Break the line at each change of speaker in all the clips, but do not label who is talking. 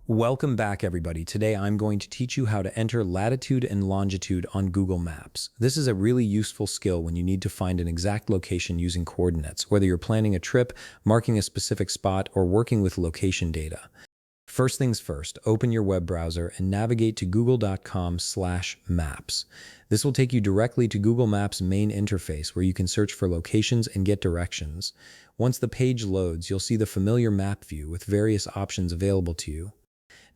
Welcome back, everybody. Today I'm going to teach you how to enter latitude and longitude on Google Maps. This is a really useful skill when you need to find an exact location using coordinates, whether you're planning a trip, marking a specific spot, or working with location data. First things first, open your web browser and navigate to google.com/maps. This will take you directly to Google Maps' main interface where you can search for locations and get directions. Once the page loads, you'll see the familiar map view with various options available to you.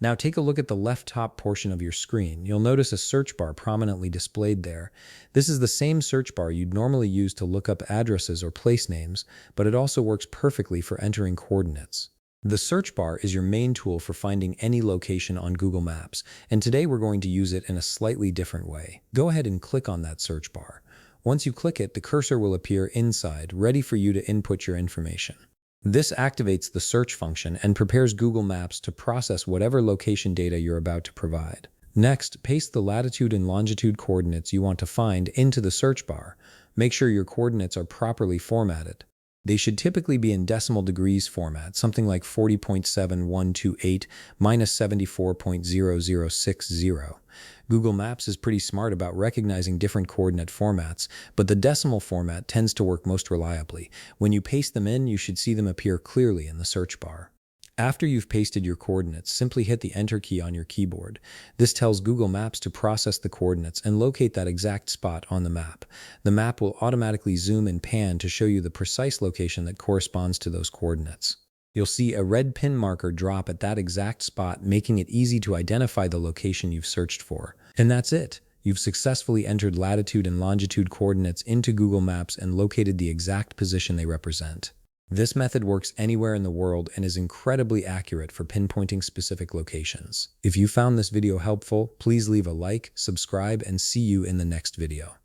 Now take a look at the left top portion of your screen. You'll notice a search bar prominently displayed there. This is the same search bar you'd normally use to look up addresses or place names, but it also works perfectly for entering coordinates. The search bar is your main tool for finding any location on Google Maps, and today we're going to use it in a slightly different way. Go ahead and click on that search bar. Once you click it, the cursor will appear inside, ready for you to input your information. This activates the search function and prepares Google Maps to process whatever location data you're about to provide. Next, paste the latitude and longitude coordinates you want to find into the search bar. Make sure your coordinates are properly formatted. They should typically be in decimal degrees format, something like 40.7128 minus 74.0060. Google Maps is pretty smart about recognizing different coordinate formats, but the decimal format tends to work most reliably. When you paste them in, you should see them appear clearly in the search bar. After you've pasted your coordinates, simply hit the Enter key on your keyboard. This tells Google Maps to process the coordinates and locate that exact spot on the map. The map will automatically zoom and pan to show you the precise location that corresponds to those coordinates. You'll see a red pin marker drop at that exact spot, making it easy to identify the location you've searched for. And that's it. You've successfully entered latitude and longitude coordinates into Google Maps and located the exact position they represent. This method works anywhere in the world and is incredibly accurate for pinpointing specific locations. If you found this video helpful, please leave a like, subscribe, and see you in the next video.